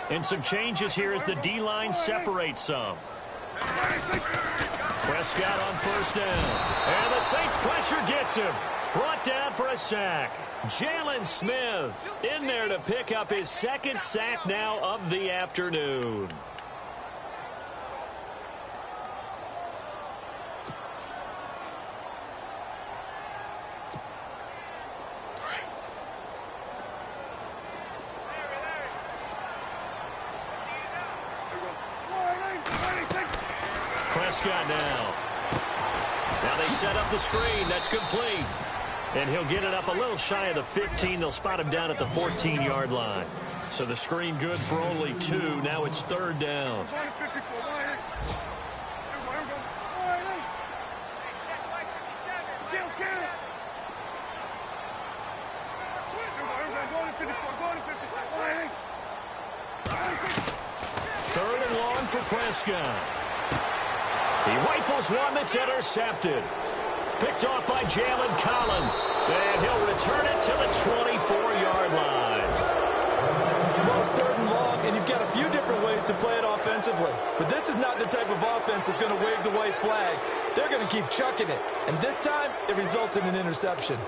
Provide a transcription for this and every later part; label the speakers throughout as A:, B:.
A: And some changes here as the D-line separates some. Prescott on first down. And the Saints pressure gets him. Brought down for a sack. Jalen Smith in there to pick up his second sack now of the afternoon. Prescott now. Now they set up the screen. That's complete. And he'll get it up a little shy of the 15. They'll spot him down at the 14-yard line. So the screen good for only 2. Now it's third down. Third and long for Prescott. He rifles one that's intercepted. Picked off by Jalen Collins. And he'll return it to the 24-yard line.
B: Well, it's third and long, and you've got a few different ways to play it offensively. But this is not the type of offense that's going to wave the white flag. They're going to keep chucking it. And this time, it results in an interception.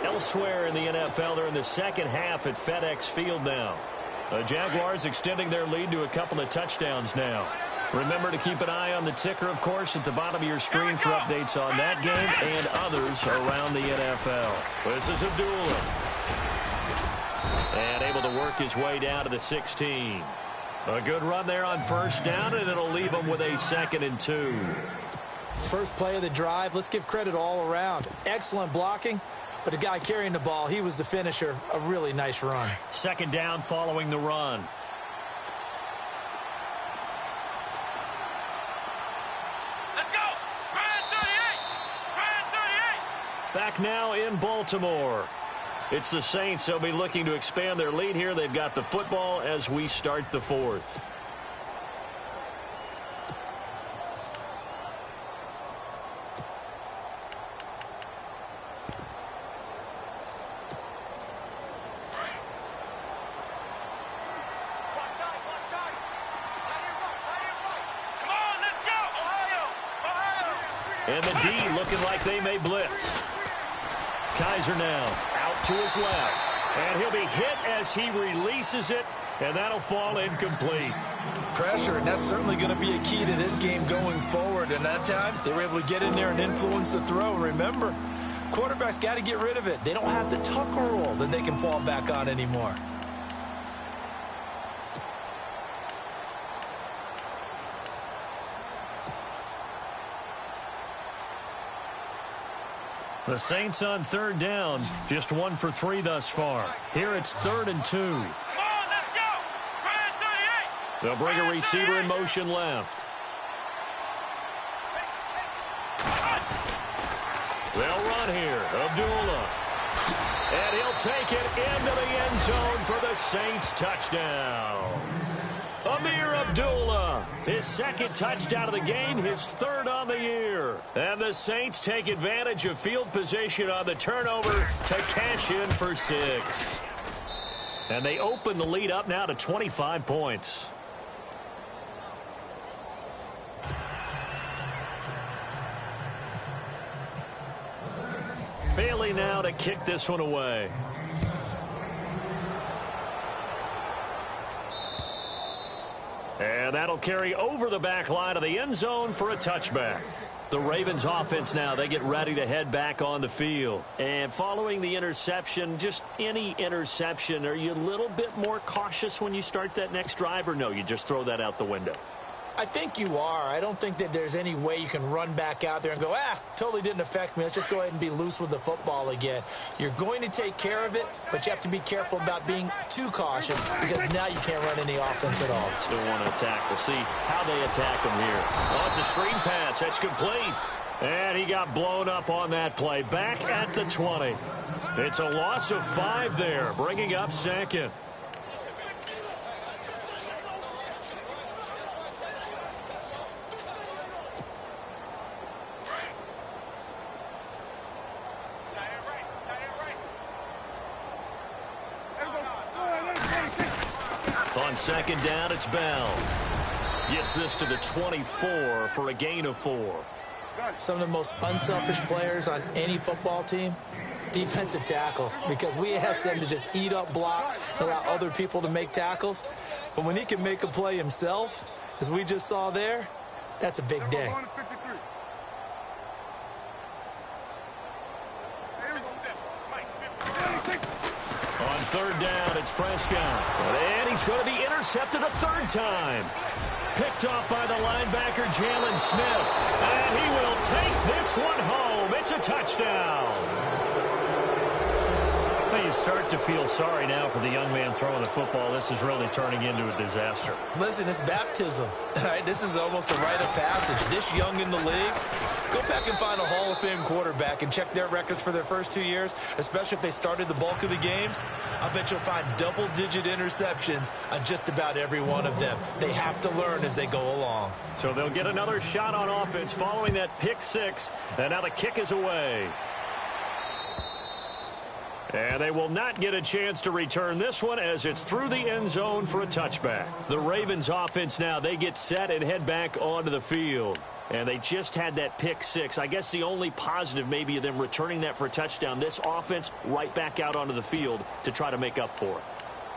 A: Elsewhere in the NFL, they're in the second half at FedEx Field now. The Jaguars extending their lead to a couple of touchdowns now. Remember to keep an eye on the ticker, of course, at the bottom of your screen for updates on that game and others around the NFL. This is Abdullah. And able to work his way down to the 16. A good run there on first down, and it'll leave him with a 2nd and 2.
B: First play of the drive, let's give credit all around. Excellent blocking, but the guy carrying the ball, he was the finisher. A really nice run.
A: Second down following the run. Back now in Baltimore. It's the Saints. They'll be looking to expand their lead here. They've got the football as we start the fourth. And the D looking like they may blitz. Kaiser now out to his left. And he'll be hit as he releases it, and that'll fall incomplete.
B: Pressure, and that's certainly going to be a key to this game going forward. And that time, they were able to get in there and influence the throw. Remember, quarterbacks got to get rid of it. They don't have the tuck rule that they can fall back on anymore.
A: The Saints on third down, just 1 for 3 thus far. Here it's 3rd and 2.
C: Come on, let's go!
A: They'll bring a receiver in motion left. They'll run here. Abdullah. And he'll take it into the end zone for the Saints touchdown. Amir Abdullah, his 2nd touchdown of the game, his 3rd on the year. And the Saints take advantage of field position on the turnover to cash in for 6. And they open the lead up now to 25 points. Bailey now to kick this one away. And that'll carry over the back line of the end zone for a touchback. The Ravens offense now, they get ready to head back on the field. And following the interception, just any interception, are you a little bit more cautious when you start that next drive, or no, you just throw that out the window?
B: I think you are. I don't think that there's any way you can run back out there and go, totally didn't affect me. Let's just go ahead and be loose with the football again. You're going to take care of it, but you have to be careful about being too cautious because now you can't run any offense at all.
A: Still want to attack. We'll see how they attack them here. Oh, it's a screen pass. That's complete. And he got blown up on that play. Back at the 20. It's a loss of 5 there, bringing up 2nd. On second down, it's Bell. Gets this to the 24 for a gain of 4.
B: Some of the most unselfish players on any football team, defensive tackles, because we ask them to just eat up blocks and allow other people to make tackles. But when he can make a play himself, as we just saw there, that's a big day.
A: On third down, it's Prescott. And he's going to be intercepted a third time. Picked off by the linebacker, Jalen Smith. And he will take this one home. It's a touchdown. Well, you start to feel sorry now for the young man throwing the football. This is really turning into a disaster.
B: Listen, it's baptism. All right, this is almost a rite of passage. This young in the league, go back and find a Hall of Fame quarterback and check their records for their first 2 years, especially if they started the bulk of the games. I bet you'll find double-digit interceptions on just about every one of them. They have to learn as they go along.
A: So they'll get another shot on offense following that pick 6, and now the kick is away. And they will not get a chance to return this one as it's through the end zone for a touchback. The Ravens offense now, they get set and head back onto the field. And they just had that pick 6. I guess the only positive maybe of them returning that for a touchdown. This offense right back out onto the field to try to make up for it.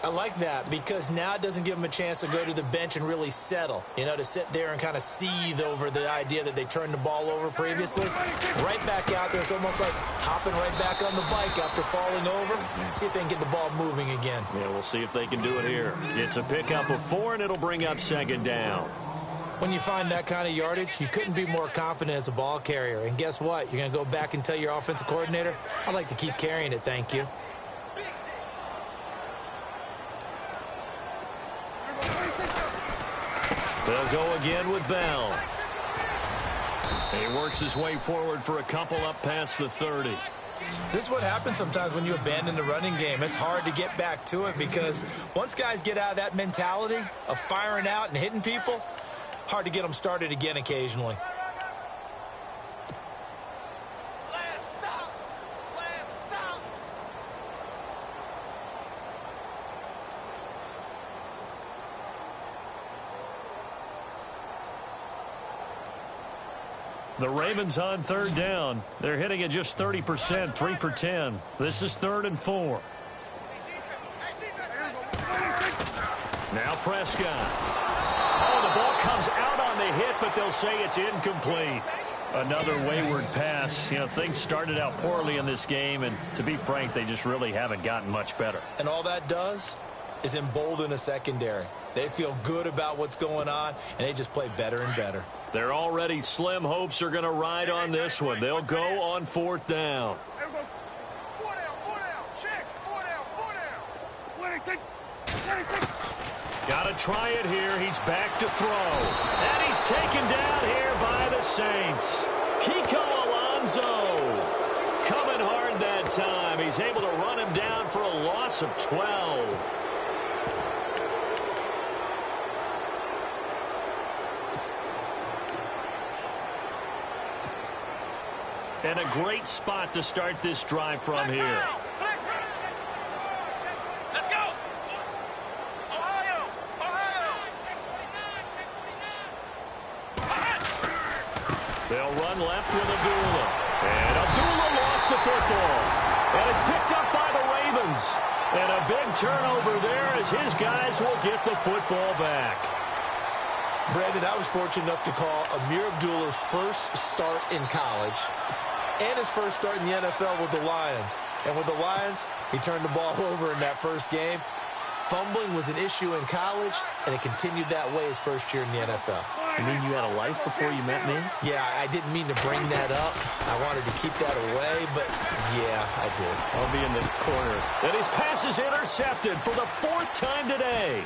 B: I like that because now it doesn't give them a chance to go to the bench and really settle, to sit there and kind of seethe over the idea that they turned the ball over previously. Right back out there. It's almost like hopping right back on the bike after falling over. See if they can get the ball moving again.
A: Yeah, we'll see if they can do it here. It's a pickup of 4, and it'll bring up second down.
B: When you find that kind of yardage, you couldn't be more confident as a ball carrier. And guess what? You're going to go back and tell your offensive coordinator, I'd like to keep carrying it, thank you.
A: They'll go again with Bell. He works his way forward for a couple up past the 30.
B: This is what happens sometimes when you abandon the running game. It's hard to get back to it because once guys get out of that mentality of firing out and hitting people, hard to get them started again occasionally.
A: The Ravens on third down. They're hitting at just 30%, 3 for 10. This is 3rd and 4. Now Prescott. Oh, the ball comes out on the hit, but they'll say it's incomplete. Another wayward pass. Things started out poorly in this game, and to be frank, they just really haven't gotten much better.
B: And all that does is embolden a secondary. They feel good about what's going on, and they just play better and better.
A: Their already slim hopes are going to ride on this one. They'll go on 4th down. Got to try it here. He's back to throw. And he's taken down here by the Saints. Kiko Alonso coming hard that time. He's able to run him down for a loss of 12. And a great spot to start this drive from here.
C: Let's go. Ohio.
A: They'll run left with Abdullah. And Abdullah lost the football. And it's picked up by the Ravens. And a big turnover there as his guys will get the football back.
B: Brandon, I was fortunate enough to call Amir Abdullah's first start in college and his first start in the NFL with the Lions. And with the Lions, he turned the ball over in that first game. Fumbling was an issue in college, and it continued that way his first year in the NFL.
A: You mean you had a life before you met me?
B: Yeah, I didn't mean to bring that up. I wanted to keep that away, but yeah, I did.
A: I'll be in the corner. And his pass is intercepted for the 4th time today.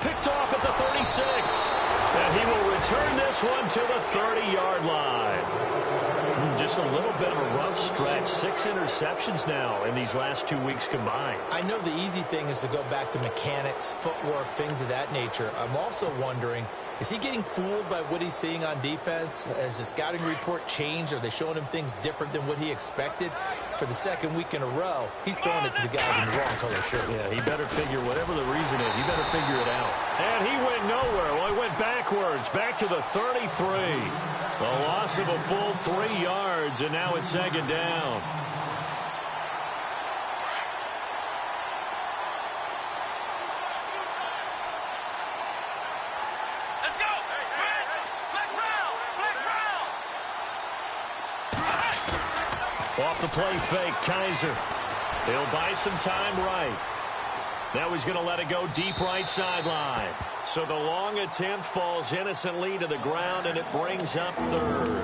A: Picked off at the 36. And he will return this one to the 30-yard line. Just a little bit of a rough stretch. 6 interceptions now in these last 2 weeks combined.
B: I know the easy thing is to go back to mechanics, footwork, things of that nature. I'm also wondering, is he getting fooled by what he's seeing on defense? Has the scouting report changed? Are they showing him things different than what he expected? for the second week in a row, he's throwing it to the guys in the wrong color shirts.
A: Yeah, he better figure, whatever the reason is, he better figure it out. And he went nowhere. Well, he went backwards, back to the 33. A loss of a full 3 yards, and now it's second down.
C: Let's go. Flex round. Flex round.
A: Off the play fake, Kaiser. He'll buy some time right. Now he's going to let it go deep right sideline. So the long attempt falls innocently to the ground, and it brings up third.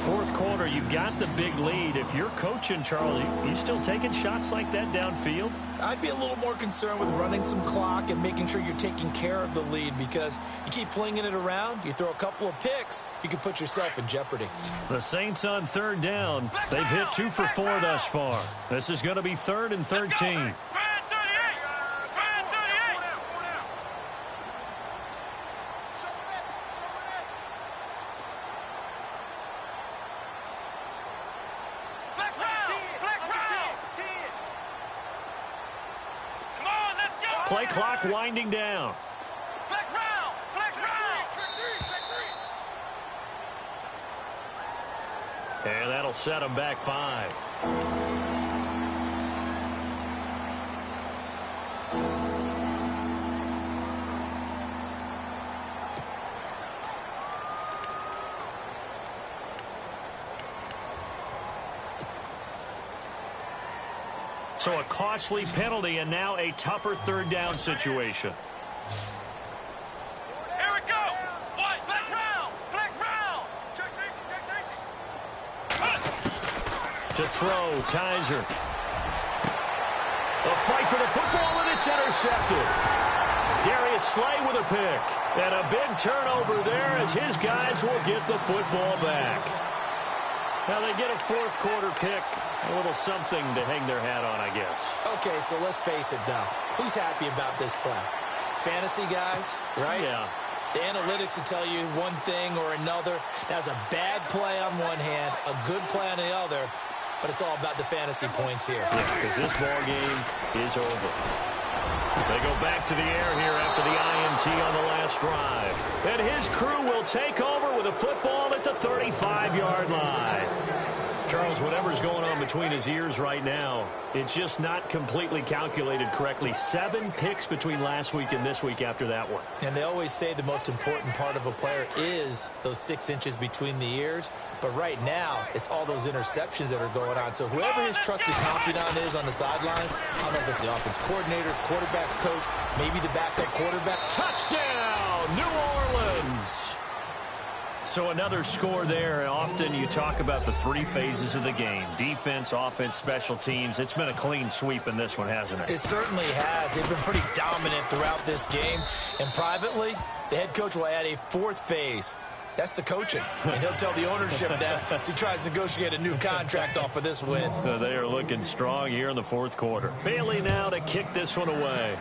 A: Fourth quarter, you've got the big lead. If you're coaching, Charles, you still taking shots like that downfield?
B: I'd be a little more concerned with running some clock and making sure you're taking care of the lead, because you keep flinging it around, you throw a couple of picks, you can put yourself in jeopardy.
A: The Saints on third down. They've hit 2 for 4 thus far. This is going to be 3rd and 13. Play clock winding down.
C: Flex round. Flex round.
A: And that'll set them back 5. So a costly penalty and now a tougher third down situation.
C: Here we go. What? Flex round. Flex round. Check safety.
A: To throw, Kaiser. A fight for the football, and it's intercepted. Darius Slay with a pick. And a big turnover there as his guys will get the football back. Now they get a fourth quarter pick. A little something to hang their hat on, I guess.
B: Okay, so let's face it, though. Who's happy about this play? Fantasy guys, right?
A: Yeah.
B: The analytics will tell you one thing or another. That's a bad play on one hand, a good play on the other, but it's all about the fantasy points here.
A: Yeah, because this ball game is over. They go back to the air here after the INT on the last drive. And his crew will take over with a football at the 35-yard line. Charles, whatever's going on between his ears right now, it's just not completely calculated correctly. 7 picks between last week and this week after that one.
B: And they always say the most important part of a player is those 6 inches between the ears. But right now, it's all those interceptions that are going on. So whoever his trusted confidant is on the sidelines, I don't know if it's the offense coordinator, quarterback's coach, maybe the backup quarterback.
A: Touchdown, New Orleans! So another score there, and often you talk about the 3 phases of the game. Defense, offense, special teams. It's been a clean sweep in this one, hasn't it?
B: It certainly has. They've been pretty dominant throughout this game. And privately, the head coach will add a 4th phase. That's the coaching. And he'll tell the ownership that as he tries to negotiate a new contract off of this win.
A: They are looking strong here in the fourth quarter. Bailey now to kick this one away.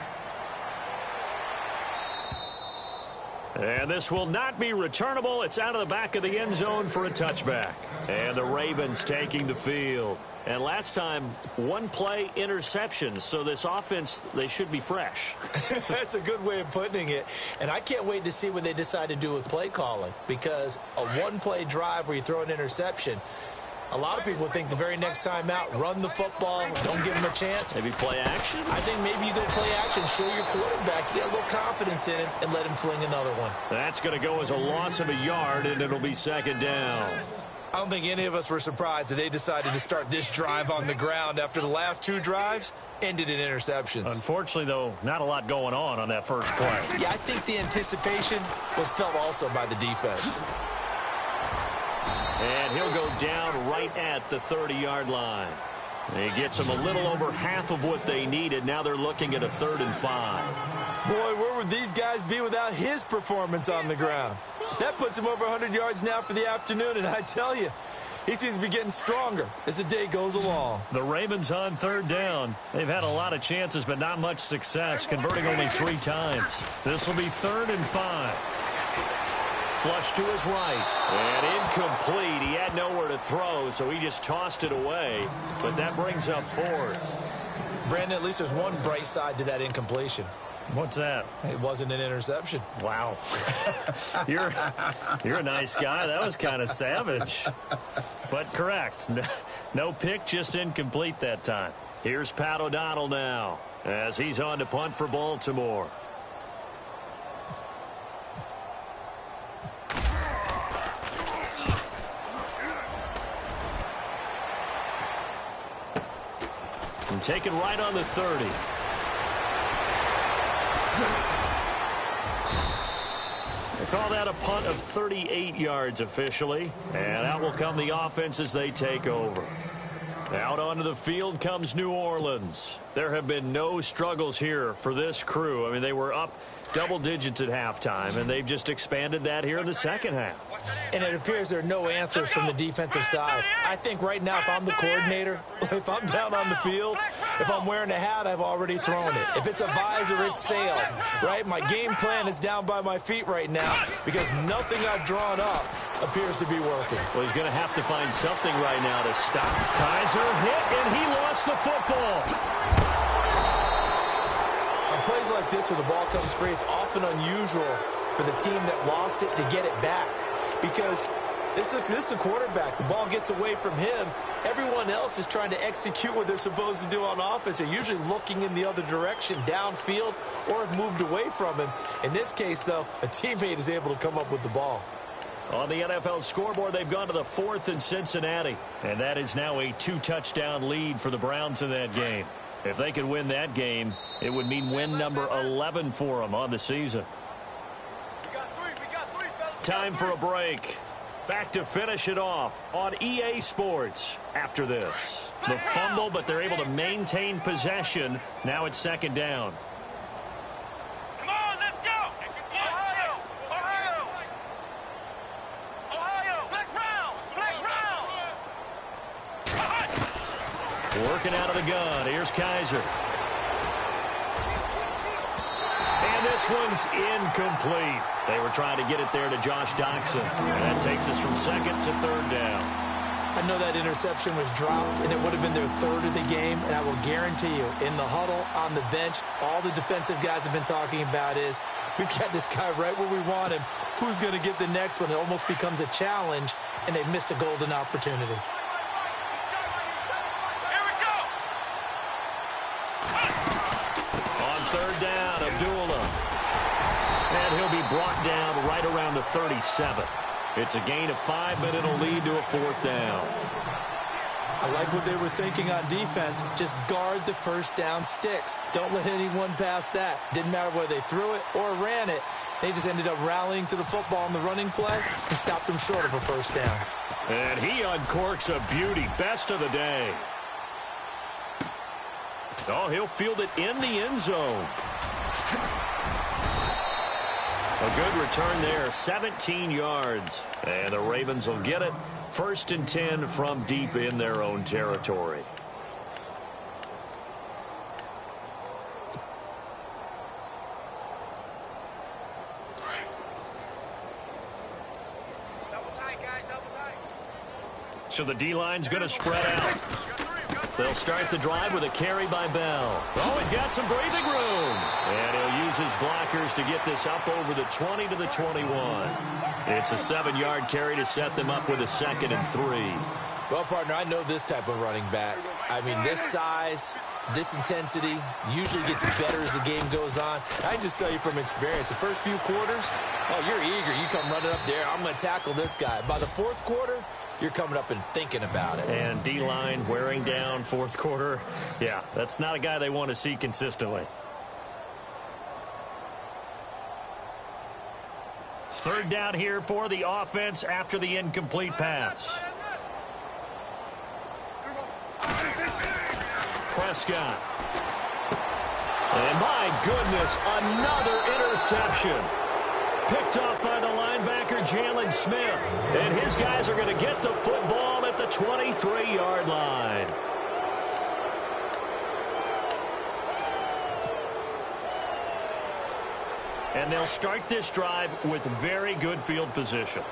A: And this will not be returnable. It's out of the back of the end zone for a touchback. And the Ravens taking the field. And last time, 1 play interception. So this offense, they should be fresh.
B: That's a good way of putting it. And I can't wait to see what they decide to do with play calling. Because a 1-play drive where you throw an interception, a lot of people think the very next time out, run the football, don't give them a chance.
A: Maybe play action?
B: I think maybe you go play action, show your quarterback, get a little confidence in him, and let him fling another one.
A: That's going to go as a loss of a yard, and it'll be second down.
B: I don't think any of us were surprised that they decided to start this drive on the ground after the last 2 drives ended in interceptions.
A: Unfortunately, though, not a lot going on that first play.
B: Yeah, I think the anticipation was felt also by the defense.
A: And he'll go down right at the 30-yard line. He gets them a little over half of what they needed. Now they're looking at a 3rd and 5.
B: Boy, where would these guys be without his performance on the ground? That puts him over 100 yards now for the afternoon, and I tell you, he seems to be getting stronger as the day goes along.
A: The Ravens on 3rd down. They've had a lot of chances, but not much success, converting only 3 times. This will be 3rd and 5. Flush to his right. And incomplete. He had nowhere to throw, so he just tossed it away. But that brings up fourth.
B: Brandon, at least there's one bright side to that incompletion.
A: What's that?
B: It wasn't an interception.
A: Wow. You're a nice guy. That was kind of savage. But correct. No pick, just incomplete that time. Here's Pat O'Donnell now as he's on to punt for Baltimore. And take it right on the 30. They call that a punt of 38 yards officially. And out will come the offense as they take over. Out onto the field comes New Orleans. There have been no struggles here for this crew. I mean, they were up double digits at halftime, and they've just expanded that here in the second half.
B: And it appears there are no answers from the defensive side. I think right now, if I'm the coordinator, if I'm down on the field, if I'm wearing a hat, I've already thrown it. If it's a visor, it's sailed, right? My game plan is down by my feet right now because nothing I've drawn up appears to be working.
A: Well, he's going to have to find something right now to stop. Kaiser hit, and he lost the football.
B: On plays like this where the ball comes free, it's often unusual for the team that lost it to get it back because this is the quarterback. The ball gets away from him. Everyone else is trying to execute what they're supposed to do on offense. They're usually looking in the other direction, downfield, or have moved away from him. In this case, though, a teammate is able to come up with the ball.
A: On the NFL scoreboard, they've gone to the 4th in Cincinnati. And that is now a 2-touchdown lead for the Browns in that game. If they could win that game, it would mean win number 11 for them on the season. Time for a break. Back to finish it off on EA Sports after this. The fumble, but they're able to maintain possession. Now it's second down.
C: Come on, let's go! Ohio! Ohio! Ohio! Flex round!
A: Working out of the gun. Here's Kaiser. And this one's incomplete. They were trying to get it there to Josh Doxson. And that takes us from second to third down.
B: I know that interception was dropped, and it would have been their third of the game. And I will guarantee you, in the huddle, on the bench, all the defensive guys have been talking about is, we've got this guy right where we want him. Who's going to get the next one? It almost becomes a challenge, and they've missed a golden opportunity.
A: Third down, Abdullah. And he'll be brought down right around the 37. It's a gain of 5, but it'll lead to a fourth down.
B: I like what they were thinking on defense. Just guard the first down sticks. Don't let anyone pass that. Didn't matter whether they threw it or ran it. They just ended up rallying to the football in the running play and stopped them short of a first down.
A: And he uncorks a beauty. Best of the day. Oh, he'll field it in the end zone. A good return there, 17 yards. And the Ravens will get it. 1st and 10 from deep in their own territory.
C: Double tight, guys, double tight.
A: So the D-line's going to spread out. They'll start the drive with a carry by Bell. Oh, he's got some breathing room. And he'll use his blockers to get this up over the 20 to the 21. It's a 7-yard carry to set them up with a 2nd and 3.
B: Well, partner, I know this type of running back. I mean, this size, this intensity usually gets better as the game goes on. I can just tell you from experience, the first few quarters, oh, you're eager. You come running up there, I'm going to tackle this guy. By the 4th quarter, you're coming up and thinking about it.
A: And D-line wearing down 4th quarter. Yeah, that's not a guy they want to see consistently. Third down here for the offense after the incomplete pass. Prescott. And my goodness, another interception. Picked off by the linebacker, Jalen Smith. And his guys are going to get the football at the 23-yard line. And they'll start this drive with very good field position.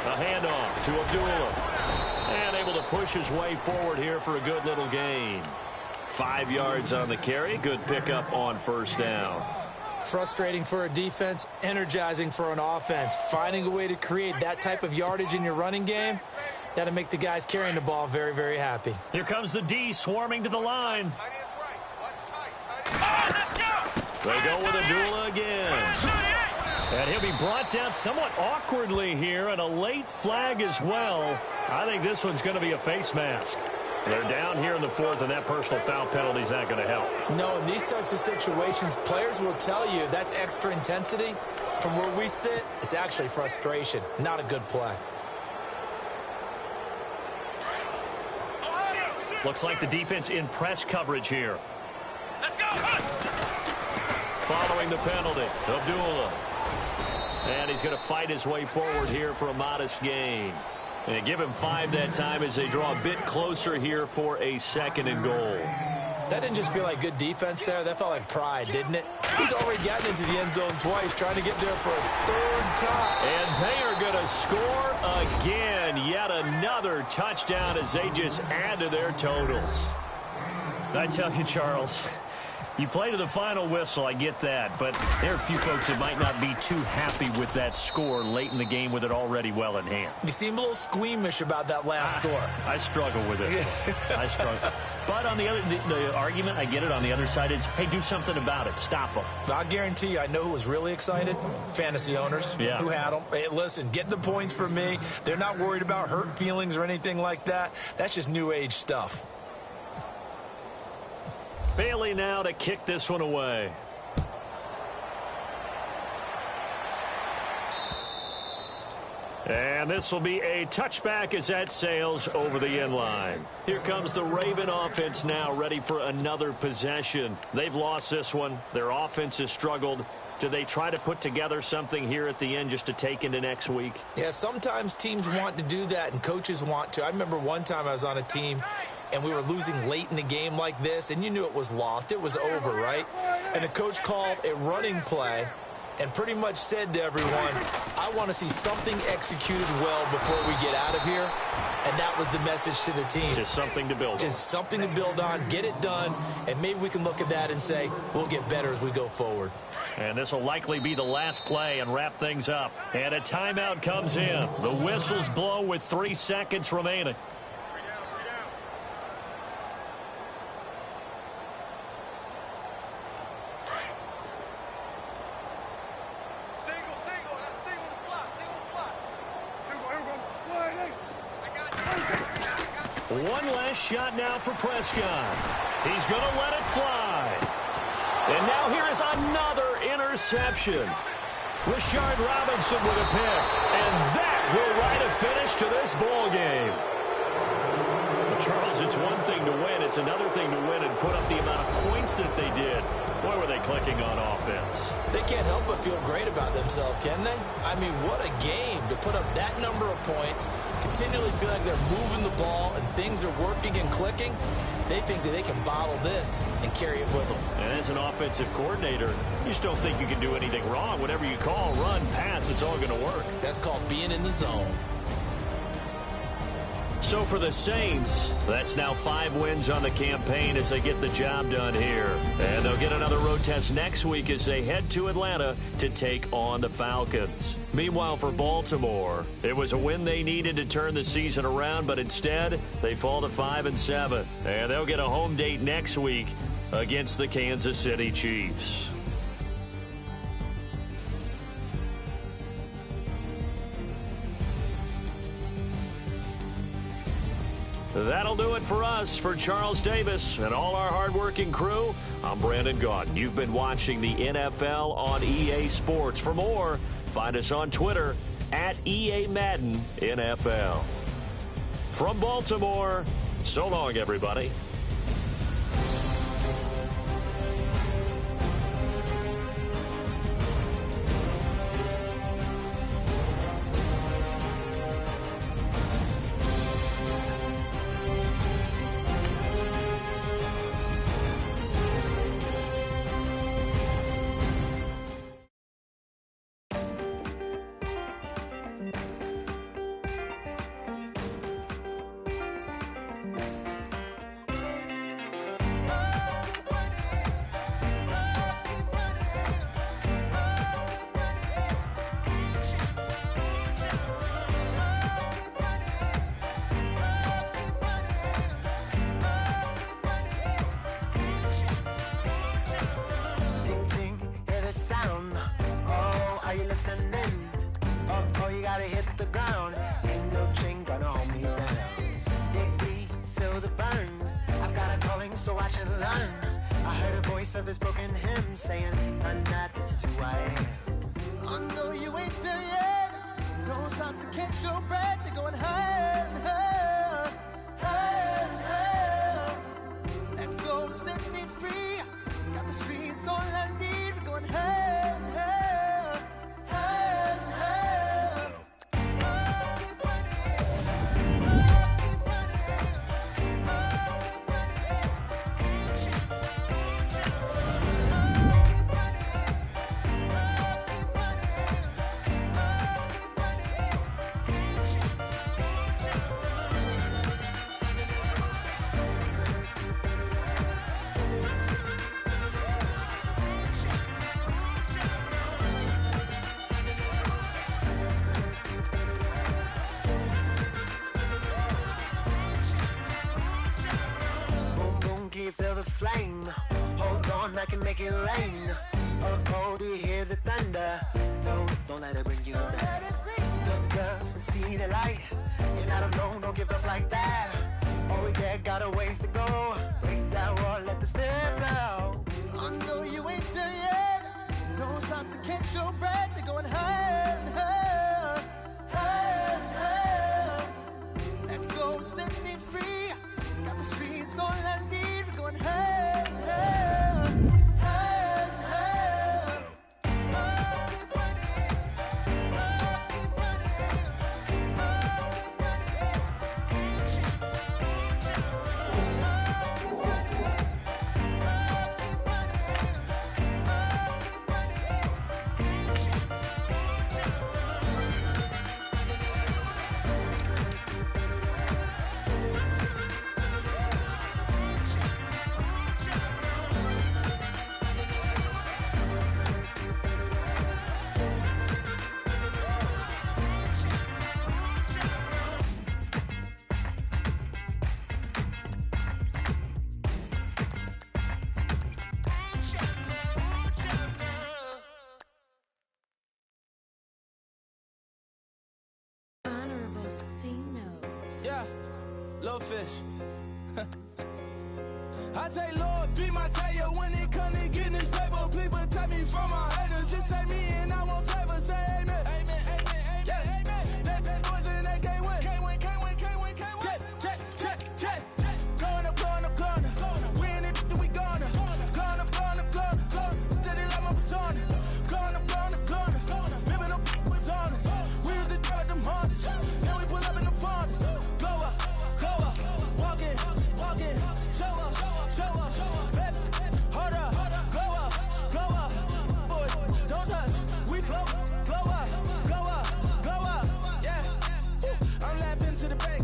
A: A handoff to Abdullah. And able to push his way forward here for a good little gain. 5 yards on the carry. Good pickup on first down.
B: Frustrating for a defense, energizing for an offense. Finding a way to create that type of yardage in your running game, that'll make the guys carrying the ball very, very happy.
A: Here comes the D swarming to the line. They go with Abdullah again. And he'll be brought down somewhat awkwardly here, and a late flag as well. I think this one's going to be a face mask. They're down here in the fourth, and that personal foul penalty is not going to help.
B: No, in these types of situations, players will tell you that's extra intensity. From where we sit, it's actually frustration. Not a good play.
A: Looks like the defense in press coverage here.
C: Let's go.
A: Following the penalty, Abdullah. And he's going to fight his way forward here for a modest gain. And give him 5 that time as they draw a bit closer here for a 2nd and goal.
B: That didn't just feel like good defense there. That felt like pride, didn't it? He's already gotten into the end zone twice, trying to get there for a 3rd time.
A: And they are going to score again. Yet another touchdown as they just add to their totals. I tell you, Charles, you play to the final whistle, I get that, but there are a few folks that might not be too happy with that score late in the game with it already well in hand.
B: You seem a little squeamish about that last score.
A: I struggle with it. I struggle. But on the other, the argument, I get it, on the other side is, hey, do something about it. Stop them.
B: I guarantee you, I know who was really excited. Fantasy owners who had them. Hey, listen, get the points for me. They're not worried about hurt feelings or anything like that. That's just new age stuff.
A: Bailey now to kick this one away. And this will be a touchback as that sails over the end line. Here comes the Raven offense now, ready for another possession. They've lost this one. Their offense has struggled. Do they try to put together something here at the end just to take into next week?
B: Yeah, sometimes teams want to do that and coaches want to. I remember one time I was on a team and we were losing late in the game like this, and you knew it was lost. It was over, right? And the coach called a running play and pretty much said to everyone, I want to see something executed well before we get out of here. And that was the message to the team.
A: Just something to build on.
B: Just something to build on, get it done, and maybe we can look at that and say, we'll get better as we go forward.
A: And this will likely be the last play and wrap things up. And a timeout comes in. The whistles blow with 3 seconds remaining. One last shot now for Prescott. He's going to let it fly. And now here is another interception. Rashard Robinson with a pick. And that will write a finish to this ball game. Well, Charles, it's one thing to win. It's another thing to win and put up the amount of points that they did. Boy, were they clicking on offense.
B: They can't help but feel great about themselves, can they? I mean, what a game to put up that number of points, continually feel like they're moving the ball and things are working and clicking. They think that they can bottle this and carry it with them.
A: And as an offensive coordinator, you just don't think you can do anything wrong. Whatever you call, run, pass, it's all going to work.
B: That's called being in the zone.
A: So for the Saints, that's now 5 wins on the campaign as they get the job done here. And they'll get another road test next week as they head to Atlanta to take on the Falcons. Meanwhile, for Baltimore, it was a win they needed to turn the season around, but instead they fall to 5-7. And they'll get a home date next week against the Kansas City Chiefs. That'll do it for us. For Charles Davis and all our hardworking crew, I'm Brandon Gaudin. You've been watching the NFL on EA Sports. For more, find us on Twitter at EA Madden NFL. From Baltimore, so long, everybody.
D: watch and learn. I heard a voice of this broken hymn saying, "I'm not, this is who I am." I know you ain't there yet. Don't stop to catch your breath. You're going higher and higher, higher and higher. Let go, set me free. Got the streets all I need. We're going higher and higher, higher and higher. Keep running, keep running, keep running. Keep running, keep boom, boom, can you feel the flame? Hold on, I can make it rain. Oh, do you hear the thunder? No, don't let it bring you down. Look up and see the light. You're not alone, don't give up like that. Oh yeah, got a ways to go. Break that wall, let the spirit flow. I know you ain't there yet. Don't stop to catch your breath. You're going higher and higher, higher and higher. Let go, set me free. Got the streets all I need. We're going higher and higher, higher and higher. Keep running, keep running, keep
E: Honorable C notes.
F: Yeah, little fish. I say, Lord, be my savior when it comes to getting this paper. Please protect me from my haters. Just say me and I won't save us. Say amen. Yeah, that boys in that game win. Jet. Going up. We in it, we gonna. Going up. Did it like my persona. Going up. Living up was honest. We used to drive them Hondas. Then we pull up in the Fondas. Glow up. Walking. Show up. Pep. Hold up. Glow up. Boy, don't touch. We flow. Glow up. Yeah. I'm laughing to the bank.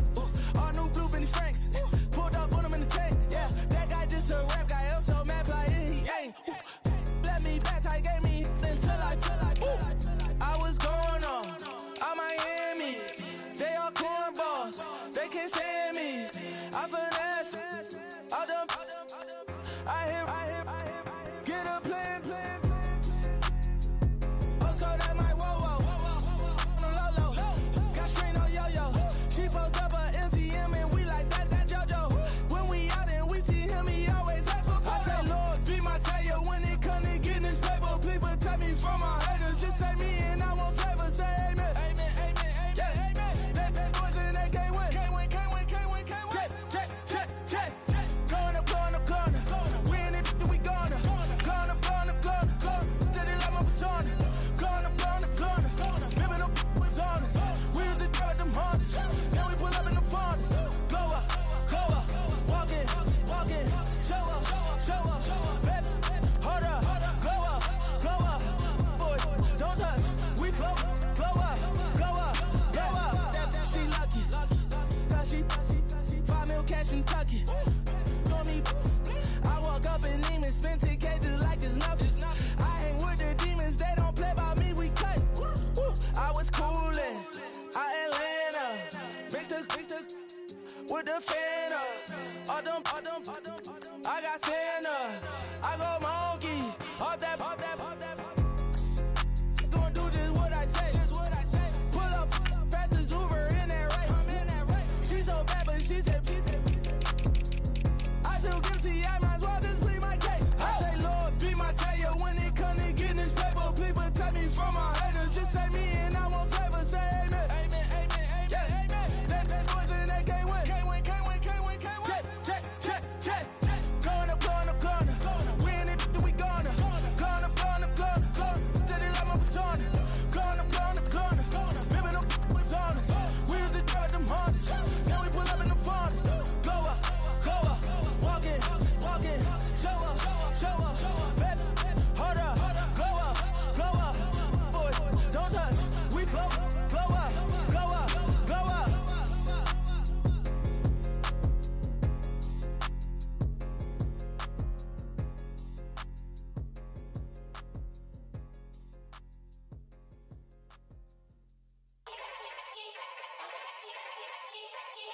F: All new blue Benny Franks. Pulled up on him in the tank. Yeah. That guy just a rap guy. I'm so mad like he ain't. Let me back. I gave me until I was going on. I'm Miami. They all cornballs. They can't stand me. I finesse. I done. I hear. Get a plan. Let's go that my whoa. On the low. Got screen on yo. She post up a MCM and we like that JoJo. When we out and we see him, he always ask for photo. I say, Lord, be my savior when it come to getting this paper. Please protect me from my haters. Just say me and I won't save us. Say amen. Yeah, that boys in that game win. Jet. Going up. We in it, we gonna. Going up. Did it like my persona. Going up. Living up was honest. We used to drive them Hondas. Then we pull up in the Fondas. Glow up. Walking. Show up. Pep. Hold up. Glow up. Boy, don't touch. We flow. Glow up. She lucky. Cause she 5 mil cash in Kentucky. Know me. I walk up and demons, spend 10K just like it's nothing. I hang with the demons, they don't play by me, we cut. I was coolin', Atlanta, mixed with the Fanta. All them, I got Santa, I go monkey, all that. Gonna do just what I say. Pull up, pass the Uber in that race. She so bad, but she said, I too guilty, I'm not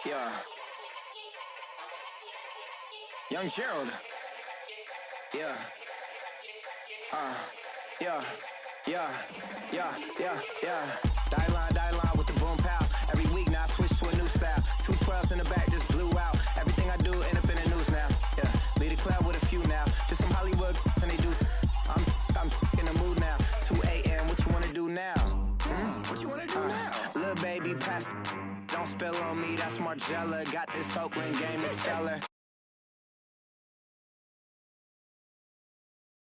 G: Yeah. Young Gerald. Yeah. Yeah. Die line with the boom pow. Every week now I switch to a new style. 212s in the back just blew out. Everything I do end up in the news now. Yeah. Lead a cloud with a few now. Just some Hollywood and they do. I'm in the mood now. 2 a.m. What you wanna do now? What you wanna do now? Little baby pass. Don't spill on me. That's Margella. Got this Oakland game to tell her.